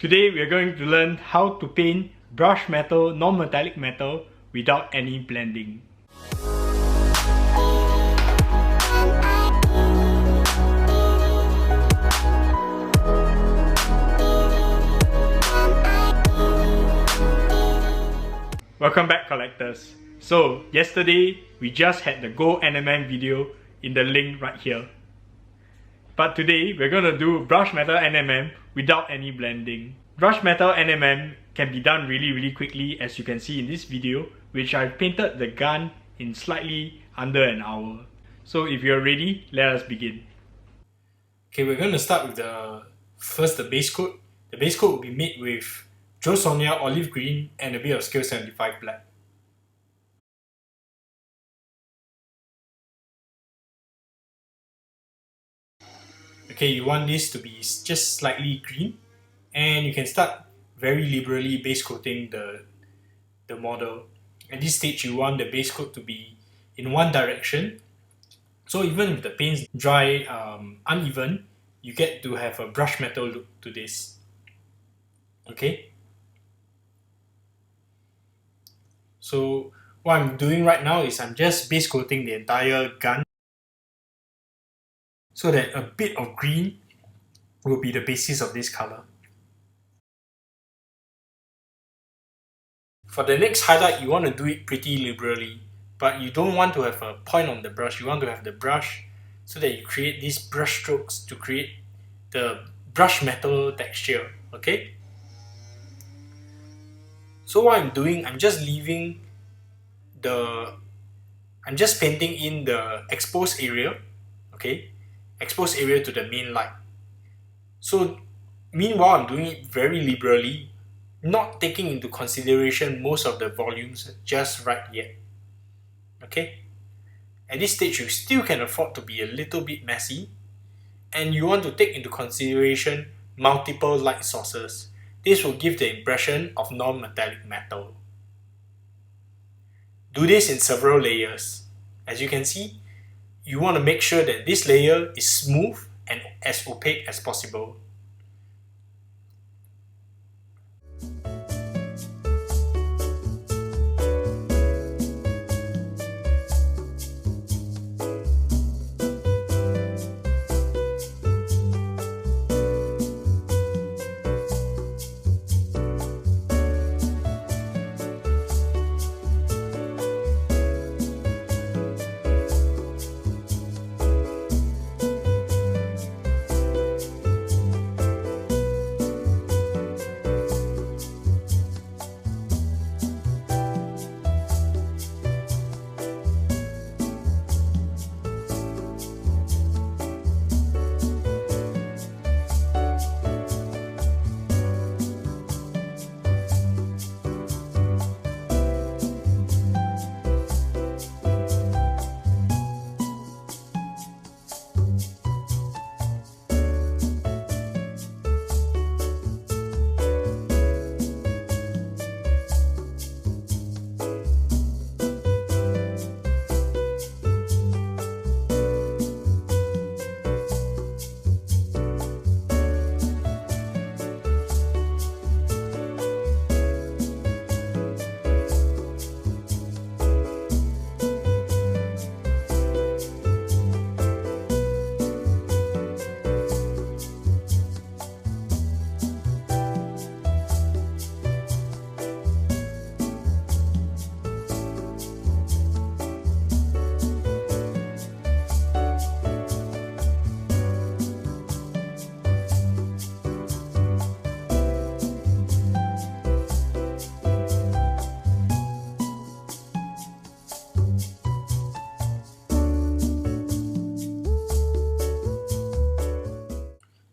Today we are going to learn how to paint brush metal, non-metallic metal without any blending. Welcome back, collectors. So yesterday we just had the Ghazghkull NMM video in the link right here. But today we're going to do brush metal NMM without any blending. Brush metal NMM can be done really quickly, as you can see in this video, which I've painted the gun in slightly under an hour. So if you're ready, let us begin. Okay, we're going to start with the base coat. The base coat will be made with Joe Sonia olive green and a bit of scale 75 black. Okay, you want this to be just slightly green, and you can start very liberally base coating the model. At this stage, you want the base coat to be in one direction, so even if the paints dry uneven, you get to have a brush metal look to this. Okay, so what I'm doing right now is I'm just base coating the entire gun, so that a bit of green will be the basis of this color. For the next highlight, you want to do it pretty liberally, but you don't want to have a point on the brush. You want to have the brush so that you create these brush strokes to create the brush metal texture. Okay? So what I'm doing, I'm just painting in the exposed area. Okay? Exposed area to the main light. So meanwhile, I'm doing it very liberally, not taking into consideration most of the volumes just right yet. Okay? At this stage, you still can afford to be a little bit messy, and you want to take into consideration multiple light sources. This will give the impression of non-metallic metal. Do this in several layers. As you can see, you want to make sure that this layer is smooth and as opaque as possible.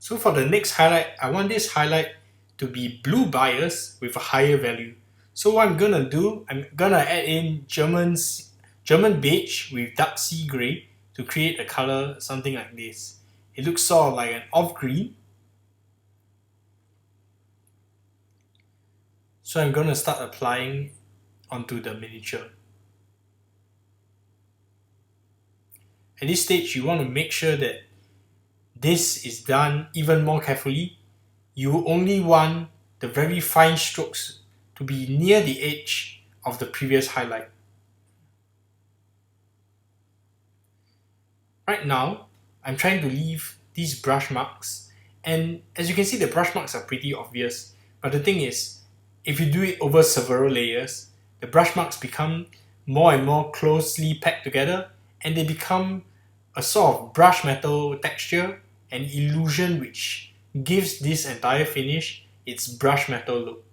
So for the next highlight, I want this highlight to be blue bias with a higher value. So what I'm gonna do, I'm gonna add in German beige with dark sea grey to create a color something like this. It looks sort of like an off green. So I'm gonna start applying onto the miniature. At this stage, you want to make sure that this is done even more carefully. You only want the very fine strokes to be near the edge of the previous highlight. Right now, I'm trying to leave these brush marks, and as you can see, the brush marks are pretty obvious, but the thing is, if you do it over several layers, the brush marks become more and more closely packed together, and they become a sort of brush metal texture and illusion which gives this entire finish its brush metal look.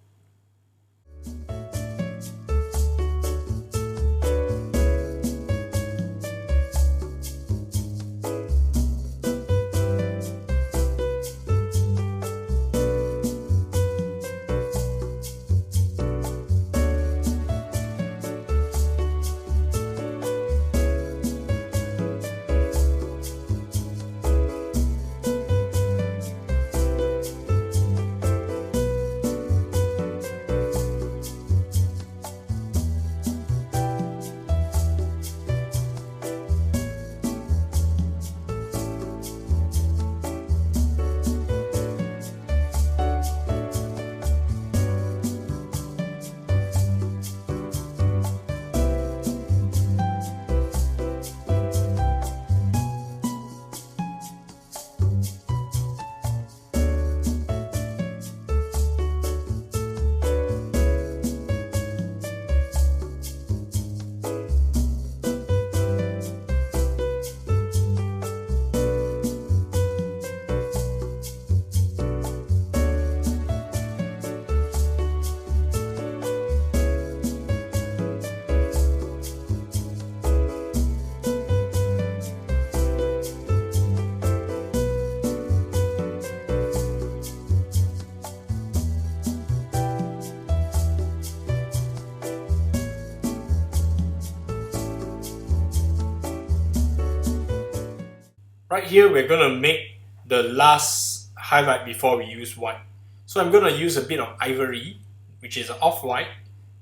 Right here, we're going to make the last highlight before we use white. So I'm going to use a bit of ivory, which is off-white,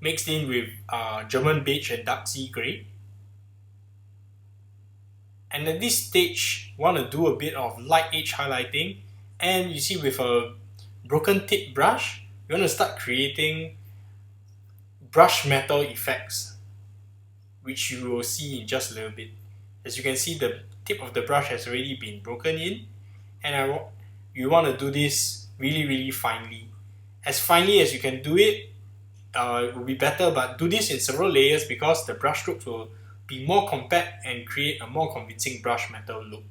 mixed in with German beige and dark sea grey. And at this stage, want to do a bit of light edge highlighting, and you see with a broken tip brush, you want to start creating brush metal effects, which you will see in just a little bit. As you can see, the tip of the brush has already been broken in, and you want to do this really finely. As finely as you can do it, it will be better, but do this in several layers because the brush strokes will be more compact and create a more convincing brush metal look.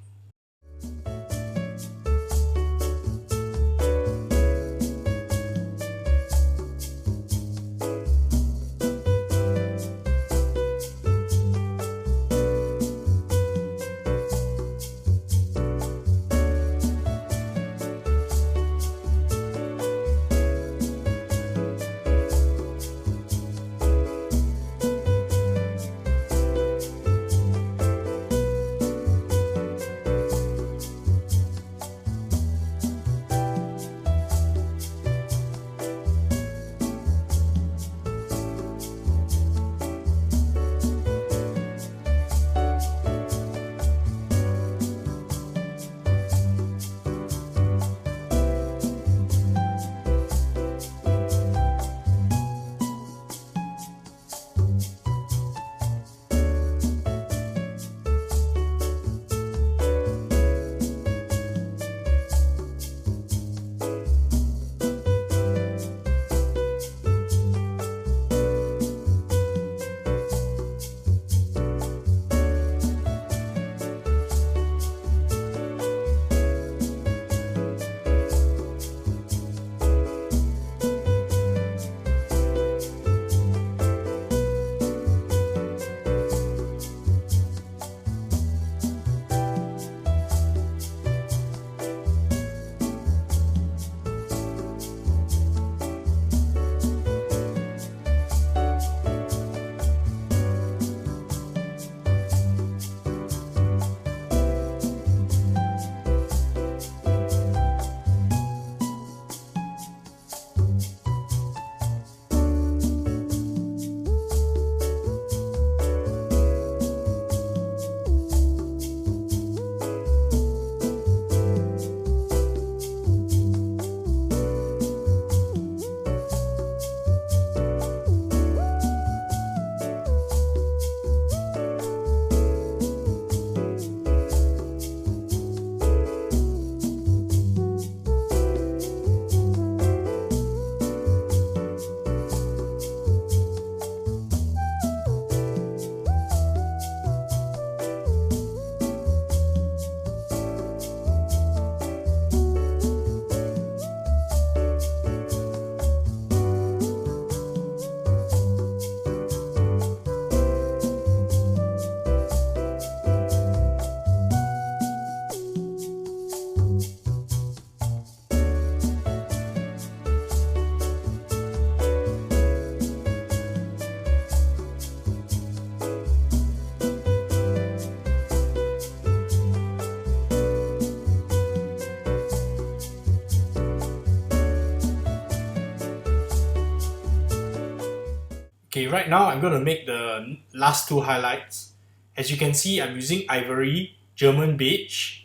Okay, right now I'm going to make the last two highlights. As you can see, I'm using ivory, German beige,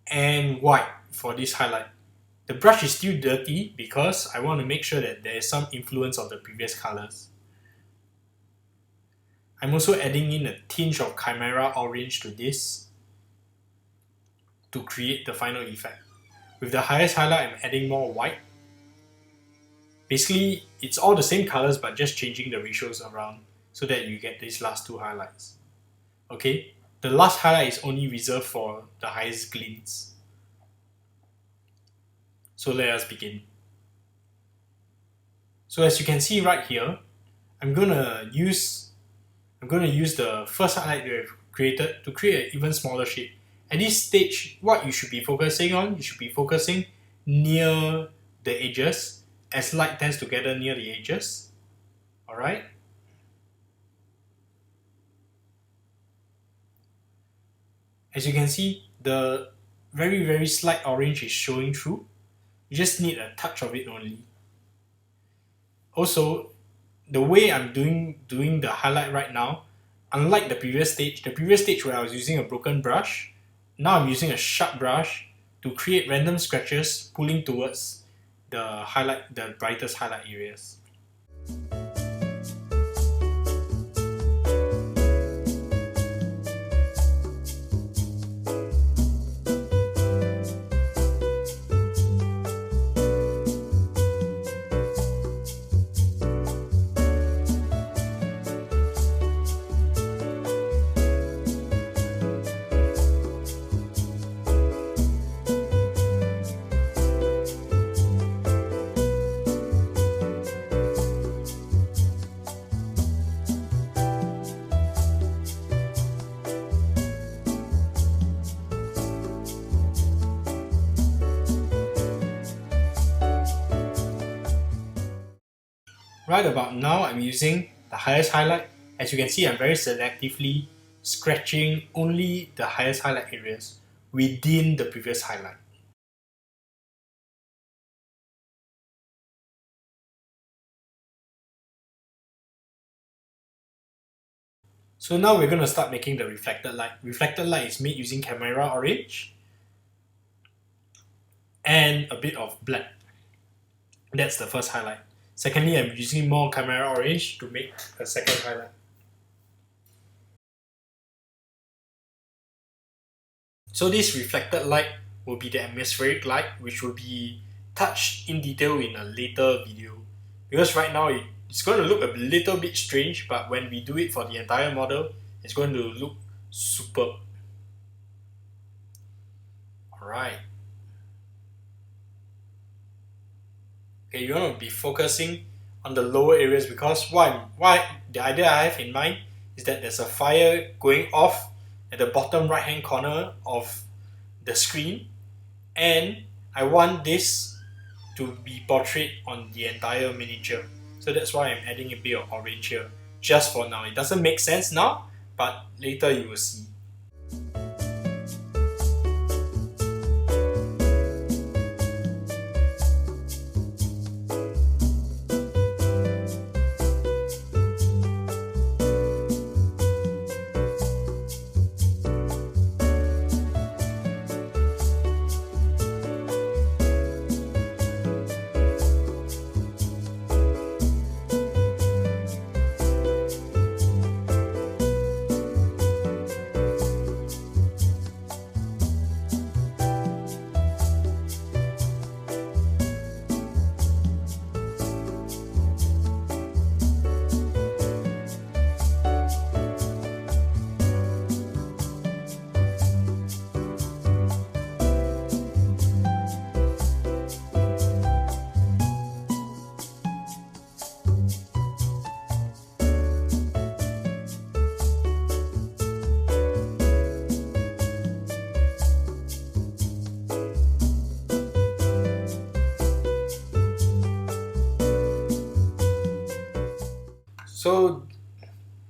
and white for this highlight. The brush is still dirty because I want to make sure that there is some influence of the previous colors. I'm also adding in a tinge of Chimera orange to this to create the final effect. With the highest highlight, I'm adding more white. Basically, it's all the same colors but just changing the ratios around so that you get these last two highlights. Okay, the last highlight is only reserved for the highest glints. So let us begin. So as you can see right here, I'm gonna use the first highlight we have created to create an even smaller shape. At this stage, what you should be focusing on, you should be focusing near the edges, as light tends to gather near the edges. Alright? As you can see, the very slight orange is showing through. You just need a touch of it only. Also, the way I'm doing the highlight right now, unlike the previous stage where I was using a broken brush, now I'm using a sharp brush to create random scratches pulling towards the brightest highlight areas. Right about now, I'm using the highest highlight. As you can see, I'm very selectively scratching only the highest highlight areas within the previous highlight. So now we're going to start making the reflected light. Reflected light is made using Chimera orange and a bit of black. That's the first highlight. Secondly, I'm using more Chimera orange to make a second highlight. So this reflected light will be the atmospheric light, which will be touched in detail in a later video. Because right now it's going to look a little bit strange, but when we do it for the entire model, it's going to look superb. Alright. Okay, you want to be focusing on the lower areas because the idea I have in mind is that there's a fire going off at the bottom right hand corner of the screen, and I want this to be portrayed on the entire miniature. So that's why I'm adding a bit of orange here, just for now. It doesn't make sense now, but later you will see. So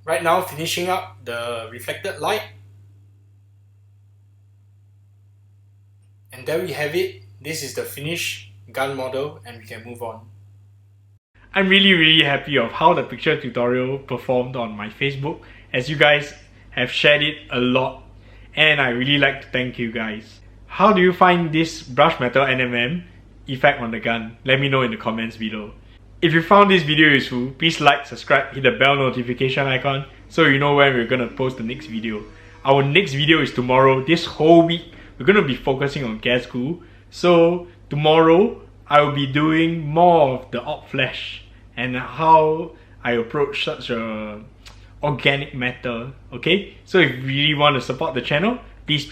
right now, finishing up the reflected light. And there we have it. This is the finished gun model and we can move on. I'm really happy of how the picture tutorial performed on my Facebook, as you guys have shared it a lot, and I really like to thank you guys. How do you find this brush metal NMM effect on the gun? Let me know in the comments below. If you found this video useful, please like, subscribe, hit the bell notification icon so you know when we're gonna post the next video. Our next video is tomorrow. This whole week we're gonna be focusing on Ghazghkull. So tomorrow I will be doing more of the Op Flash and how I approach such a organic matter. Okay, so if you really want to support the channel, please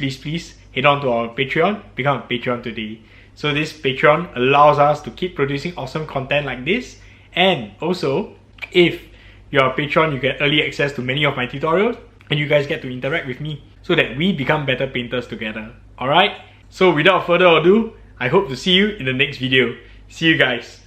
head on to our Patreon, become a Patreon today. So this Patreon allows us to keep producing awesome content like this, and also if you're a patron, you get early access to many of my tutorials and you guys get to interact with me so that we become better painters together. Alright, so without further ado, I hope to see you in the next video. See you guys.